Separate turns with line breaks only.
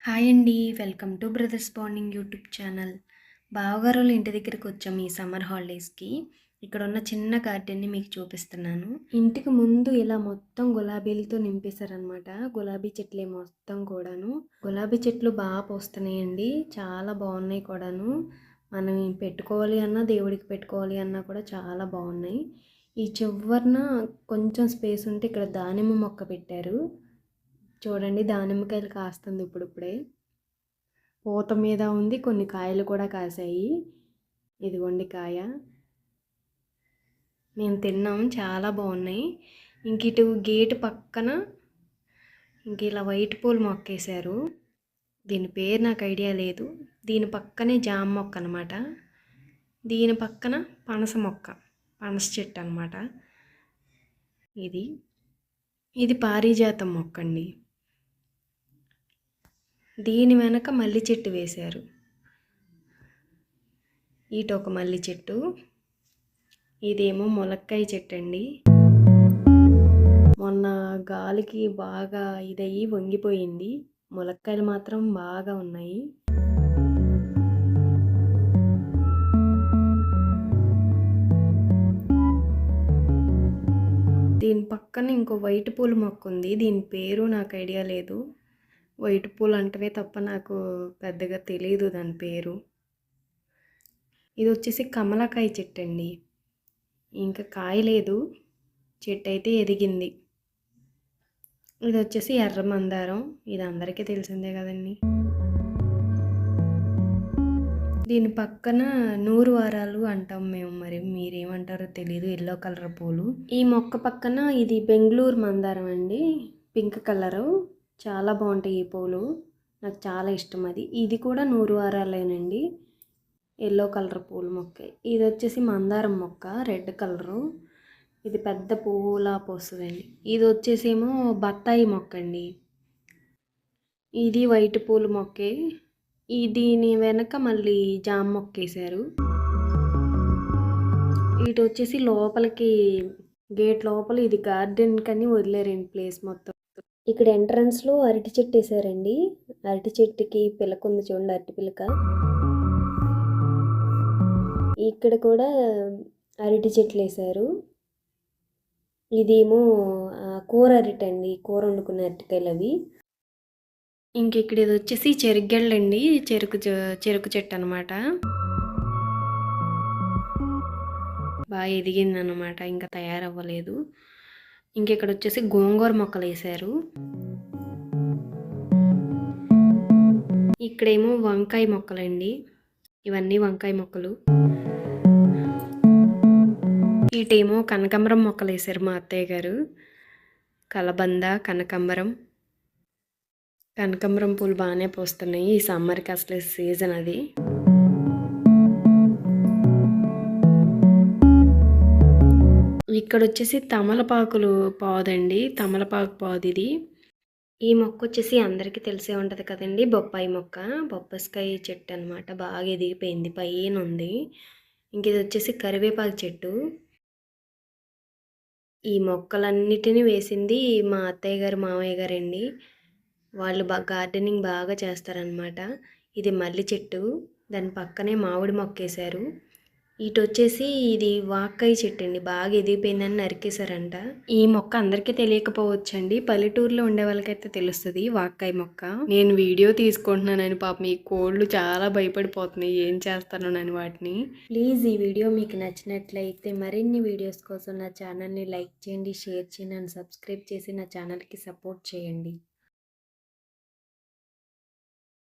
Hi అండి. Welcome to brothers bonding YouTube channel. బావగారోళ్ళ ఇంటి దగ్గరికి వచ్చాం ఈ సమ్మర్ హాలిడేస్‌కి. ఇక్కడున్న చిన్న గార్డెన్‌ని మీకు చూపిస్తున్నాను. ఇంటికి ముందు ఇలా మొత్తం గులాబీలతో నింపేశారనమాట. గులాబీ చెట్లే మొత్తం కూడాను. గులాబీ చెట్లు బాగా పూస్తున్నాయండి. చాలా బాగున్నాయి కూడాను. మనం పెట్టుకోవాలి అన్నా, దేవుడికి పెట్టుకోవాలి అన్నా కూడా చాలా బాగున్నాయి. ఈ చివరన కొంచెం స్పేస్ ఉంటే ఇక్కడ దానిమ్మ మొక్క పెట్టారు. చూడండి, దానిమ్మకాయలు కాస్తుంది ఇప్పుడిప్పుడే. పూత మీద ఉంది, కొన్ని కాయలు కూడా కాసాయి. ఇదిగోండి కాయ. మేము తిన్నాం, చాలా బాగున్నాయి. ఇంక ఇటు గేటు పక్కన ఇంక ఇలా వైట్ పూలు మొక్కేశారు. దీని పేరు నాకు ఐడియా లేదు. దీని పక్కనే జామ మొక్క అనమాట. దీని పక్కన పనస మొక్క, పనస చెట్టు అనమాట. ఇది పారిజాతం మొక్క అండి. దీని వెనక మల్లి చెట్టు వేశారు. ఇటు ఒక మల్లి చెట్టు, ఇదేమో ములక్కాయ చెట్టు అండి. మొన్న గాలికి బాగా ఇదయ్యి వంగిపోయింది. ములక్కాయలు మాత్రం బాగా ఉన్నాయి. దీని పక్కన ఇంకో వైట్ పూల మొక్క ఉంది. దీని పేరు నాకు ఐడియా లేదు. వైట్ పూలు అంటవే తప్ప నాకు పెద్దగా తెలియదు దాని పేరు. ఇది వచ్చేసి కమలాకాయ చెట్టు అండి. ఇంకా కాయ లేదు, చెట్టు అయితే ఎదిగింది. ఇది వచ్చేసి ఎర్ర మందారం. ఇది అందరికీ తెలిసిందే కదండి. దీని పక్కన నూరు వారాలు అంటాం మేము, మరి మీరేమంటారో తెలీదు. ఎల్లో కలర్ పూలు. ఈ మొక్క పక్కన ఇది బెంగళూరు మందారం అండి, పింక్ కలరు. చాలా బాగుంటాయి ఈ పూలు, నాకు చాలా ఇష్టం అది. ఇది కూడా నూరు వారాలేనండి, ఎల్లో కలర్ పూల మొక్క. ఇది వచ్చేసి మందారం మొక్క, రెడ్ కలరు. ఇది పెద్ద పువ్వులా పోస్తుందండి. ఇది వచ్చేసేమో బత్తాయి మొక్క అండి. ఇది వైట్ పూల మొక్కే. దీని వెనక మళ్ళీ జామ మొక్క వేశారు. ఇటు వచ్చేసి లోపలికి గేట్ లోపల ఇది గార్డెన్ కని వదిలేరండి ప్లేస్ మొత్తం. ఇక్కడ ఎంట్రన్స్లో అరటి చెట్టు వేసారండి. అరటి చెట్టుకి పిలక ఉంది చూడండి, అరటి పిలక. ఇక్కడ కూడా అరటి చెట్లు వేసారు. ఇదేమో కూర అరటి అండి, కూర వండుకునే అరటికాయలు అవి. ఇంక ఇక్కడ ఇది వచ్చేసి చెరుగళ్ళండి, చెరుకు చెట్టు అనమాట. బాగా ఎదిగిందనమాట, ఇంకా తయారవ్వలేదు. ఇంక ఇక్కడ వచ్చేసి గోంగూర మొక్కలు వేసారు. ఇక్కడేమో వంకాయ మొక్కలండి, ఇవన్నీ వంకాయ మొక్కలు. ఇటేమో కనకాంబరం మొక్కలు వేసారు మా అత్తయ్య గారు. కలబంద, కనకాంబరం పూలు బాగానే పోస్తున్నాయి ఈ సమ్మర్కి, అసలు సీజన్ అది. ఇక్కడ వచ్చేసి తమలపాకులు పాదండి, తమలపాకు పాదు ఇది. ఈ మొక్క వచ్చేసి అందరికీ తెలిసే ఉంటుంది కదండి, బొప్పాయి మొక్క. బొప్పస్కాయ చెట్టు అనమాట, బాగా ఎదిగిపోయింది, పైన ఉంది. ఇంక ఇది వచ్చేసి కరివేపాకు చెట్టు. ఈ మొక్కలన్నిటినీ వేసింది మా అత్తయ్య గారు, మామయ్య గారండి. వాళ్ళు గార్డెనింగ్ బాగా చేస్తారనమాట. ఇది మల్లి చెట్టు, దాని పక్కనే మామిడి మొక్క వేశారు. ఇటు వచ్చేసి ఇది వాక్కాయ చెట్టు అండి, బాగా ఎదిగిపోయిందని నరికేశారంట. ఈ మొక్క అందరికీ తెలియకపోవచ్చండి, పల్లెటూరులో ఉండే వాళ్ళకైతే తెలుస్తుంది వాక్కాయ మొక్క. నేను వీడియో తీసుకుంటున్నానని పాపం ఈ కోళ్ళు చాలా భయపడిపోతున్నాయి, ఏం చేస్తానని వాటిని. ప్లీజ్ ఈ వీడియో మీకు నచ్చినట్లయితే మరిన్ని వీడియోస్ కోసం నా ఛానల్ని లైక్ చేయండి, షేర్ చేయండి అండ్ సబ్స్క్రైబ్ చేసి నా ఛానల్కి సపోర్ట్ చేయండి.